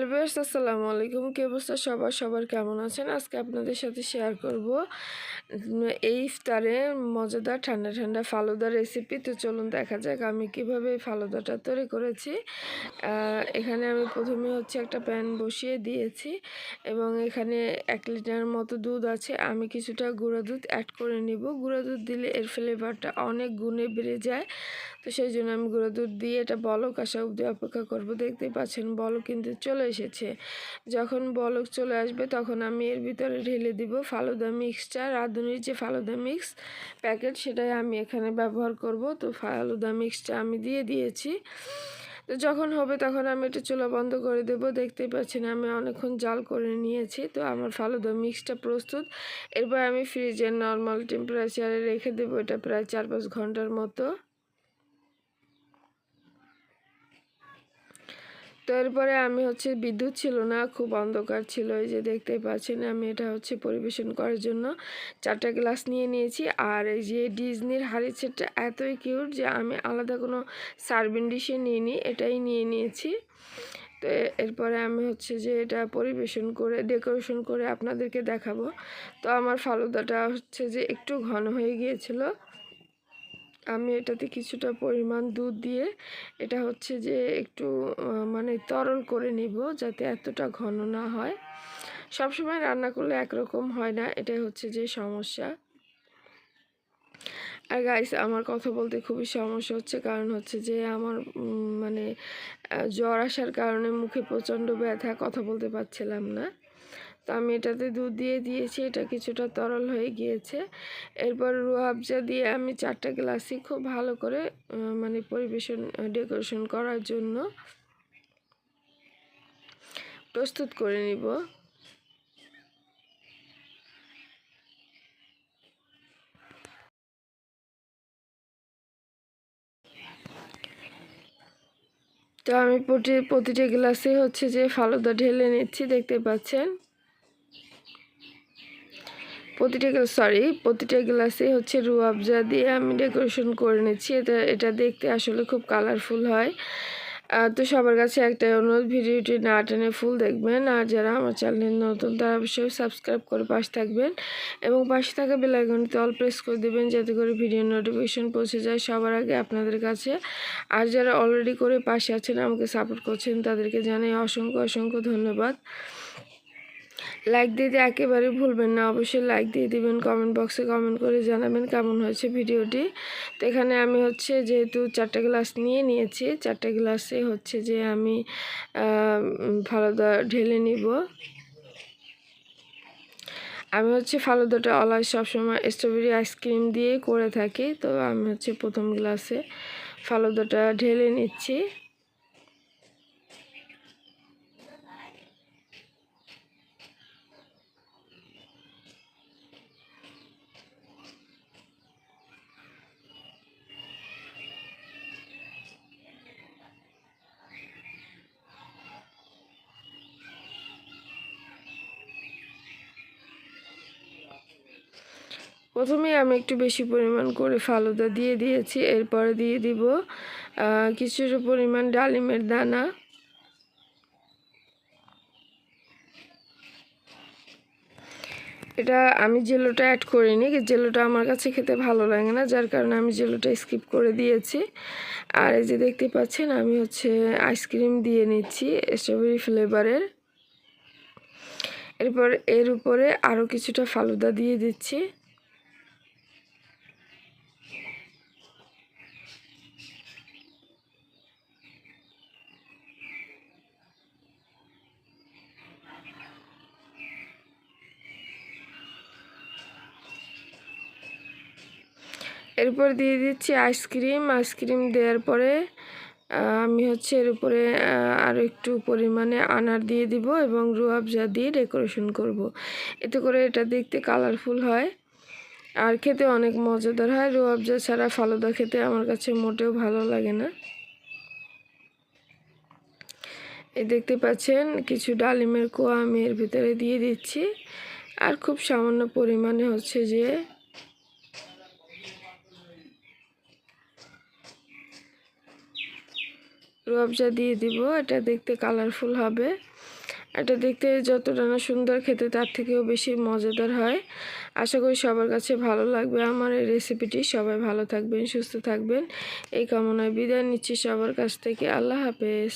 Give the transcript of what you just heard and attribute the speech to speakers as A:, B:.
A: Viewers আসসালামু আলাইকুম। কি অবস্থা সবার কেমন আছেন? আজকে আপনাদের সাথে শেয়ার করব এই ইফতারে মজাদার ঠান্ডা ঠান্ডা ফালুদা রেসিপি। তো চলুন দেখা যাক আমি কিভাবে এই ফালুদাটা তৈরি করেছি। এখানে আমি প্রথমে একটা প্যান বসিয়ে দিয়েছি এবং এখানে 1 লিটার মতো দুধ আছে। আমি কিছুটা গুঁড়া দুধ অ্যাড করে নিব। গুঁড়া দুধ দিলে এর ফ্লেভারটা অনেক গুণে বেড়ে যায়। তো সেই জন্য আমি গুঁড়া দুধ দিয়ে এটা বলক আসা অবধি অপেক্ষা করব। দেখতেই পাচ্ছেন বলক কিন্তু চলে এসেছে। যখন বলক চলে আসবে তখন আমি এর ভিতরে ঢেলে দিব ফালুদা মিক্সচার। রাঁধুনির যে ফালুদা মিক্স প্যাকেট সেটাই আমি এখানে ব্যবহার করব। তো ফালুদা মিক্সটা আমি দিয়ে দিয়েছি। তো যখন হবে তখন আমি এটা চুলা বন্ধ করে দেব। দেখতেই পাচ্ছেন আমি অনেকক্ষণ জাল করে নিয়েছি। তো আমার ফালুদা মিক্সটা প্রস্তুত। এরপর আমি ফ্রিজের নর্মাল টেম্পারেচারে রেখে দেবো এটা প্রায় 4-5 ঘন্টার মতো। তো এরপরে আমি বিদ্যুৎ ছিল না, খুব অন্ধকার ছিল। এই যে দেখতেই পাচ্ছেন আমি এটা পরিবেশন করার জন্য 4টা গ্লাস নিয়ে নিয়েছি। আর এই যে ডিজনির হাঁড়ি সেটটা এতই কিউট যে আমি আলাদা কোনো সার্ভিং ডিশে নিইনি, এটাই নিয়ে নিয়েছি। তো এরপরে আমি যে এটা পরিবেশন করে ডেকোরেশন করে আপনাদেরকে দেখাবো। তো আমার ফালুদাটা যে একটু ঘন হয়ে গিয়েছিল। আমি এটাতে কিছুটা পরিমাণ দুধ দিয়ে এটা যে একটু মানে তরল করে নিব, যাতে এতটা ঘন না হয়। সবসময় রান্না করলে একরকম হয় না, এটাই যে সমস্যা। আর গাইস, আমার কথা বলতে খুবই সমস্যা হচ্ছে, কারণ যে আমার মানে জ্বর আসার কারণে মুখে প্রচণ্ড ব্যথা, কথা বলতে পারছিলাম না। তো আমি এটাতে দুধ দিয়ে দিয়েছি, এটা কিছুটা তরল হয়ে গিয়েছে। এরপর রুয়াবজা দিয়ে আমি 4টা গ্লাসই খুব ভালো করে মানে ডেকোরেশন করার জন্য প্রস্তুত করে নিব। তো আমি প্রতিটা গ্লাসে যে ফালুদা ঢেলে নিচ্ছি, দেখতে পাচ্ছেন। প্রতিটা গ্লাসে রুয়াবজা দিয়ে আমি ডেকোরেশন করে নিচ্ছি। এটা দেখতে আসলে খুব কালারফুল হয়। তো সবার কাছে একটাই অনুরোধ, ভিডিওটি না টেনে ফুল দেখবেন। আর যারা আমার চ্যানেল নতুন তারা অবশ্যই সাবস্ক্রাইব করে পাশে থাকবেন এবং পাশে থাকা বেল আইকনটি অল প্রেস করে দেবেন, যাতে করে ভিডিও নোটিফিকেশন পৌঁছে যায় সবার আগে আপনাদের কাছে। আর যারা অলরেডি করে পাশে আছেন, আমাকে সাপোর্ট করছেন, তাদেরকে জানাই অসংখ্য ধন্যবাদ। লাইক দিতে একেবারে ভুলবেন না, অবশ্যই লাইক দিয়ে দিবেন। কমেন্ট বক্সে কমেন্ট করে জানাবেন কেমন হয়েছে ভিডিওটি। তো এখানে আমি যেহেতু 4টা গ্লাস নিয়ে নিয়েছি, 4টা গ্লাসে যে আমি ফালুদা ঢেলে নিব। আমি ফালুদাটা অলওয়েজ সবসময় স্ট্রবেরি আইসক্রিম দিয়ে করে থাকি। তো আমি প্রথম গ্লাসে ফালুদাটা ঢেলে নিচ্ছি। প্রথমেই আমি একটু বেশি পরিমাণ করে ফালুদা দিয়ে দিয়েছি। এরপরে দিয়ে দিব কিছুটা পরিমাণ ডালিমের দানা। এটা আমি জেলোটা অ্যাড করিনি, জেলোটা আমার কাছে খেতে ভালো লাগে না, যার কারণে আমি জেলোটা স্কিপ করে দিয়েছি। আর এই যে দেখতে পাচ্ছেন আমি আইসক্রিম দিয়ে নিচ্ছি স্ট্রবেরি ফ্লেভারের। এরপর এর উপরে আরও কিছুটা ফালুদা দিয়ে দিচ্ছি। এরপর দিয়ে দিচ্ছি আইসক্রিম দেওয়ার পরে আমি এর উপরে আরও একটু পরিমাণে আনার দিয়ে দিব এবং রুয়াবজা দিয়ে ডেকোরেশন করব। এতে করে এটা দেখতে কালারফুল হয় আর খেতে অনেক মজাদার হয়। রুয়াবজা ছাড়া ফালুদা খেতে আমার কাছে মোটেও ভালো লাগে না। এই দেখতে পাচ্ছেন কিছু ডালিমের কোয়া আমি এর ভিতরে দিয়ে দিচ্ছি। আর খুব সামান্য পরিমাণে যে রুয়াবজা দিয়ে দিব, এটা দেখতে কালারফুল হবে। এটা দেখতে যতটা না সুন্দর, খেতে তার থেকেও বেশি মজাদার হয়। আশা করি সবার কাছে ভালো লাগবে আমার এই রেসিপিটি। সবাই ভালো থাকবেন, সুস্থ থাকবেন এই কামনায় বিদায় নিচ্ছি সবার কাছ থেকে। আল্লাহ হাফেজ।